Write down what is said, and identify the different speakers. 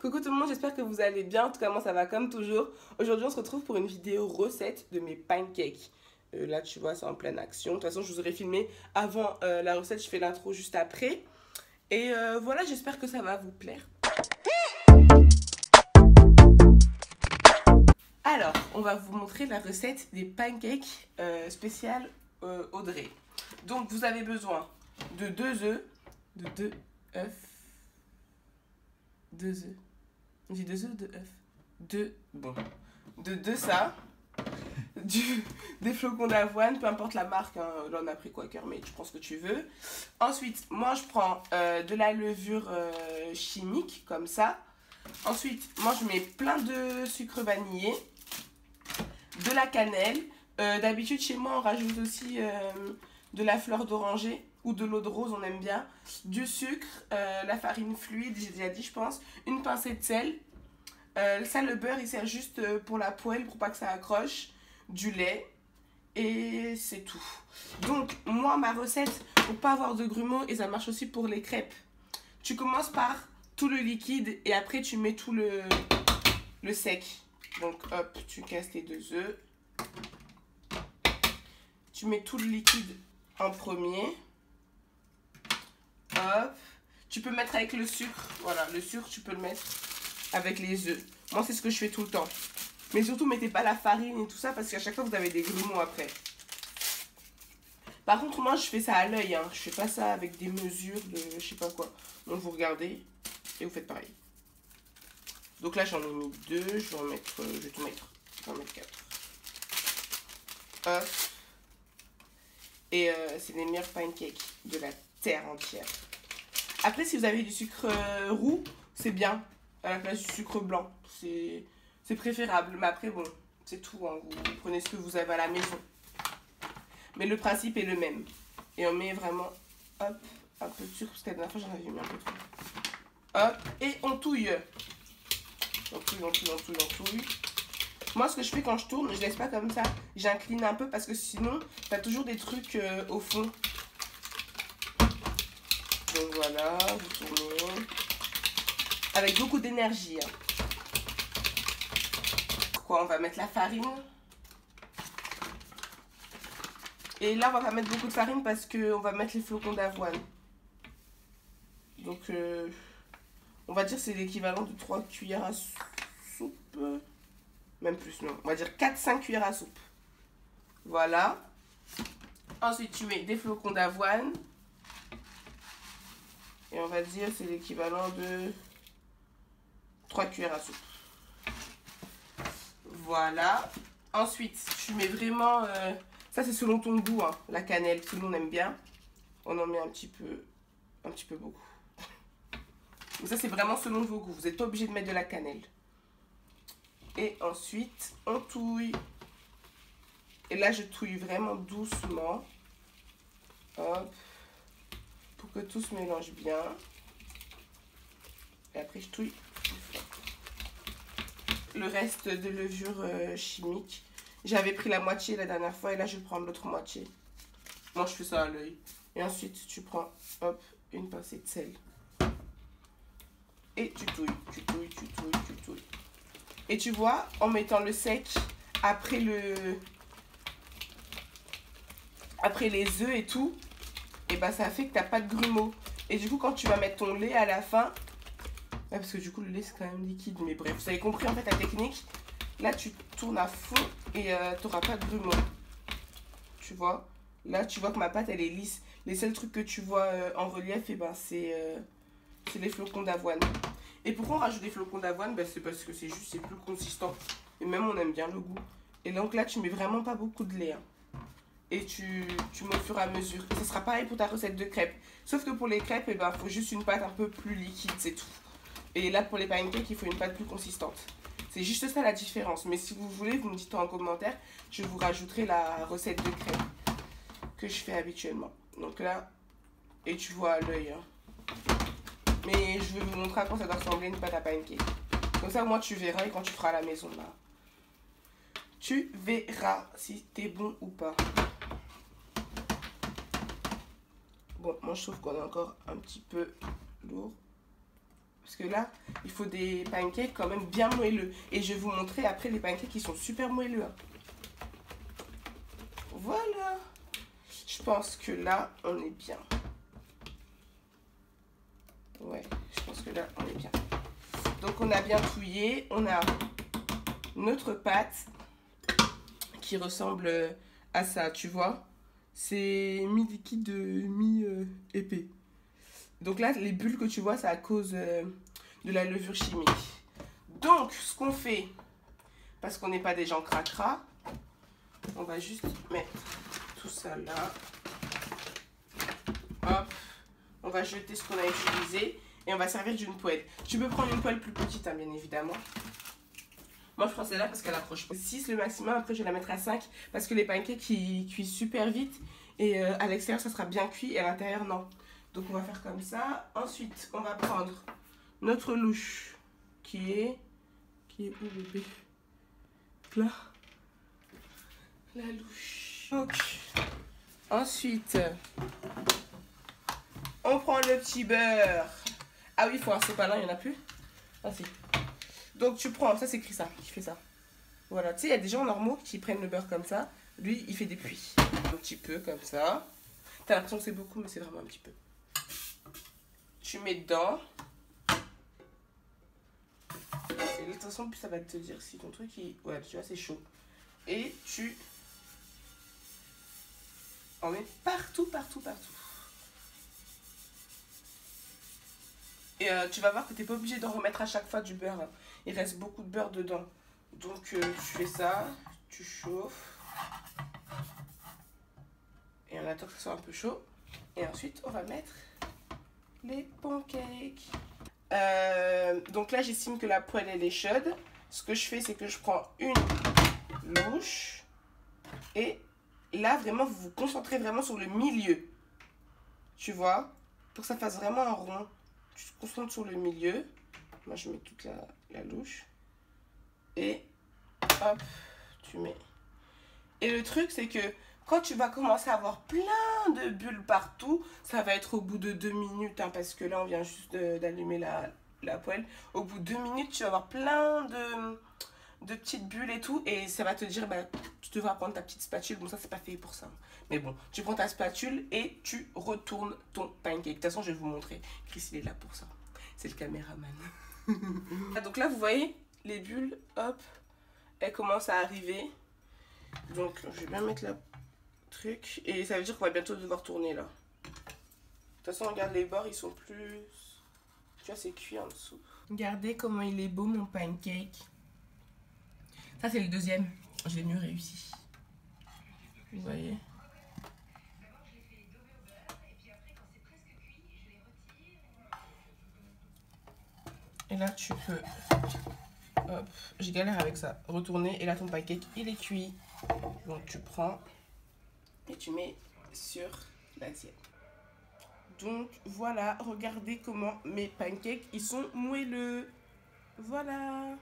Speaker 1: Coucou tout le monde, j'espère que vous allez bien. En tout cas, moi ça va comme toujours. Aujourd'hui, on se retrouve pour une vidéo recette de mes pancakes. Là, tu vois, c'est en pleine action. De toute façon, je vous aurais filmé avant la recette. Je fais l'intro juste après. Et voilà, j'espère que ça va vous plaire. Alors, on va vous montrer la recette des pancakes spéciales Audrey. Donc, vous avez besoin de 2 œufs, de 2 œufs, 2 œufs. On dit 2 œufs, 2 œufs. De 2 ça, des flocons d'avoine, peu importe la marque, hein, là on a pris Quaker, mais tu prends ce que tu veux. Ensuite, moi je prends de la levure chimique, comme ça. Ensuite, moi je mets plein de sucre vanillé, de la cannelle. D'habitude, chez moi, on rajoute aussi de la fleur d'oranger ou de l'eau de rose, on aime bien. Du sucre, la farine fluide, j'ai déjà dit, je pense. Une pincée de sel. Ça, le beurre, il sert juste pour la poêle, pour pas que ça accroche. Du lait. Et c'est tout. Donc, moi, ma recette, pour pas avoir de grumeaux, et ça marche aussi pour les crêpes. Tu commences par tout le liquide et après, tu mets tout le sec. Donc, hop, tu casses tes 2 œufs. Tu mets tout le liquide en premier. Hop. Tu peux mettre avec le sucre. Voilà, le sucre, tu peux le mettre avec les œufs. Moi, c'est ce que je fais tout le temps. Mais surtout, mettez pas la farine et tout ça parce qu'à chaque fois, vous avez des grumeaux après. Par contre, moi, je fais ça à l'œil. Hein. Je fais pas ça avec des mesures de je sais pas quoi. Donc, vous regardez et vous faites pareil. Donc là, j'en ai mis 2. Je vais en mettre, je vais tout mettre. Je vais en mettre 4. Hop. Et c'est les meilleurs pancakes de la terre entière. Après, si vous avez du sucre roux, c'est bien. À la place du sucre blanc. C'est préférable. Mais après, bon, c'est tout. Hein. Vous prenez ce que vous avez à la maison. Mais le principe est le même. Et on met vraiment, hop, un peu de sucre. Parce que la dernière fois, j'en avais mis un peu trop. Hop, et on touille. On touille. Moi, ce que je fais quand je tourne, je laisse pas comme ça. J'incline un peu parce que sinon, t'as toujours des trucs au fond. Donc voilà, vous tournez. Avec beaucoup d'énergie. Hein. Quoi, on va mettre la farine. Et là, on va pas mettre beaucoup de farine parce qu'on va mettre les flocons d'avoine. Donc, on va dire que c'est l'équivalent de 3 cuillères à soupe. Même plus, non. On va dire 4-5 cuillères à soupe. Voilà. Ensuite, tu mets des flocons d'avoine. Et on va dire c'est l'équivalent de 3 cuillères à soupe. Voilà. Ensuite, tu mets vraiment... ça, c'est selon ton goût, hein, la cannelle. Tout le monde aime bien. On en met un petit peu beaucoup. Mais ça, c'est vraiment selon vos goûts. Vous n'êtes pas obligé de mettre de la cannelle. Et ensuite, on touille. Et là, je touille vraiment doucement. Hop. Pour que tout se mélange bien. Et après, je touille le reste de levure chimique. J'avais pris la moitié la dernière fois et là, je vais prendre l'autre moitié. Moi, je fais ça à l'œil. Et ensuite, tu prends, hop, une pincée de sel. Et tu touilles. Et tu vois, en mettant le sec après les œufs et tout, et bah ça fait que t'as pas de grumeaux. Et du coup, quand tu vas mettre ton lait à la fin, ouais, parce que du coup, le lait c'est quand même liquide, mais bref, vous avez compris en fait la technique. Là, tu tournes à fond et t'auras pas de grumeaux. Tu vois, là, tu vois que ma pâte elle est lisse. Les seuls trucs que tu vois en relief, et ben c'est les flocons d'avoine. Et pourquoi on rajoute des flocons d'avoine? Ben, c'est parce que c'est plus consistant. Et même on aime bien le goût. Et donc là, tu mets vraiment pas beaucoup de lait. Hein. Et tu mets au fur et à mesure. Et ce sera pareil pour ta recette de crêpes. Sauf que pour les crêpes, il faut juste une pâte un peu plus liquide, c'est tout. Et là, pour les pancakes, il faut une pâte plus consistante. C'est juste ça la différence. Mais si vous voulez, vous me dites en commentaire. Je vous rajouterai la recette de crêpes que je fais habituellement. Donc là, et tu vois à l'œil. Hein. Mais je vais vous montrer à quoi ça doit ressembler une pâte à pancake. Comme ça, moi, tu verras et quand tu feras à la maison, là. Tu verras si t'es bon ou pas. Bon, moi, je trouve qu'on est encore un petit peu lourd. Parce que là, il faut des pancakes quand même bien moelleux. Et je vais vous montrer après les pancakes qui sont super moelleux. Hein. Voilà. Je pense que là, on est bien. Ouais, je pense que là, on est bien. Donc, on a bien touillé. On a notre pâte qui ressemble à ça, tu vois. C'est mi-liquide, mi-épais. Donc là, les bulles que tu vois, c'est à cause de la levure chimique. Donc, ce qu'on fait, parce qu'on n'est pas des gens cracra, on va juste mettre tout ça là. Hop. On va jeter ce qu'on a utilisé et on va servir d'une poêle. Tu peux prendre une poêle plus petite, hein, bien évidemment. Moi, je prends celle-là parce qu'elle approche 6 le maximum. Après, je vais la mettre à 5 parce que les pancakes, ils cuisent super vite. Et à l'extérieur, ça sera bien cuit et à l'intérieur, non. Donc, on va faire comme ça. Ensuite, on va prendre notre louche qui est où, bébé? Là. La louche. Donc, ensuite, on prend le petit beurre. Ah oui, il faut un sopalin, il n'y en a plus. Ah si. Donc tu prends, ça c'est écrit ça, qui fait ça. Voilà, tu sais, il y a des gens normaux qui prennent le beurre comme ça. Lui, il fait des pluies. Un petit peu comme ça. T'as l'impression que c'est beaucoup, mais c'est vraiment un petit peu. Tu mets dedans. Et de toute façon, plus ça va te dire si ton truc, ouais, tu vois, c'est chaud. Et tu en mets partout, partout, partout. Et tu vas voir que tu n'es pas obligé d'en remettre à chaque fois du beurre. Hein. Il reste beaucoup de beurre dedans. Donc tu fais ça, tu chauffes. Et on attend que ça soit un peu chaud. Et ensuite, on va mettre les pancakes. Donc là, j'estime que la poêle, elle est chaude. Ce que je fais, c'est que je prends une louche. Et là, vraiment, vous vous concentrez vraiment sur le milieu. Tu vois? Pour que ça fasse vraiment un rond. Tu te concentres sur le milieu. Moi, je mets toute la louche. Et hop, tu mets. Et le truc, c'est que quand tu vas commencer à avoir plein de bulles partout, ça va être au bout de 2 minutes. Hein, parce que là, on vient juste d'allumer la poêle. Au bout de 2 minutes, tu vas avoir plein de petites bulles et tout. Et ça va te dire, bah, tu devras prendre ta petite spatule. Bon, ça, c'est pas fait pour ça. Mais bon, tu prends ta spatule et tu retournes ton pancake. De toute façon, je vais vous montrer. Chris, il est là pour ça. C'est le caméraman. Donc là, vous voyez, les bulles, hop, elles commencent à arriver. Donc, je vais bien mettre le truc. Et ça veut dire qu'on va bientôt devoir tourner, là. De toute façon, regarde, les bords, ils sont plus... Tu vois, c'est cuit en dessous. Regardez comment il est beau, mon pancake. Ça, c'est le deuxième. Je l'ai mieux réussi. Vous voyez? Et là, tu peux... Hop, j'ai galère avec ça. Retourner, et là, ton pancake, il est cuit. Donc, tu prends et tu mets sur l'assiette. Donc, voilà, regardez comment mes pancakes, ils sont moelleux. Voilà.